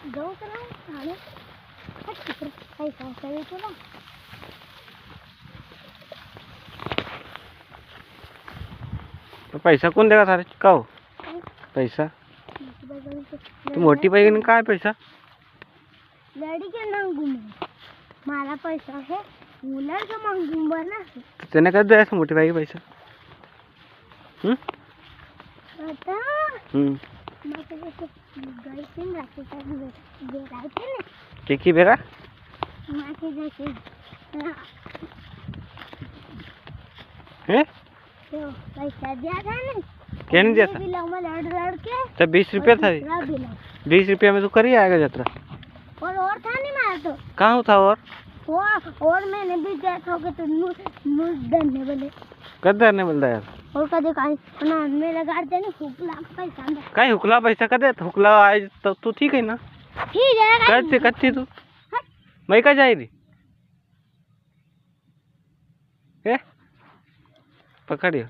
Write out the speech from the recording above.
जाऊ तर आणि पैसा देतो ना. तो पैसा कोण देगा थारे का हो पैसा तू मोठी पाहिजे काय पैसा डॅडी के मांगू मला पैसा है मुलार का मांगू बना त्याने काय द्यायचं मोठी पाहिजे पैसा आता गर्लफ्रेंड राखी राहते ना की बेगा माके जैसे हैं तो पैसा दिया था ना क्या नहीं दिया था बिलाव में लड़ के तब 20 रुपया था 20 रुपया में तो कर ही आएगा यात्रा और था नहीं मार तो कहाँ था और मैंने भी दिया था कि तो नूस डरने वाले कदर नहीं मिलता यार और कदे काई ना मेरा गाड़ देने हुकला पैसा दे काय हुकला पैसा कदे हुकला आज तो तू ठीक है ना ठीक है कद से कत्ती तू मैं का जाई रही ए पकड़ियो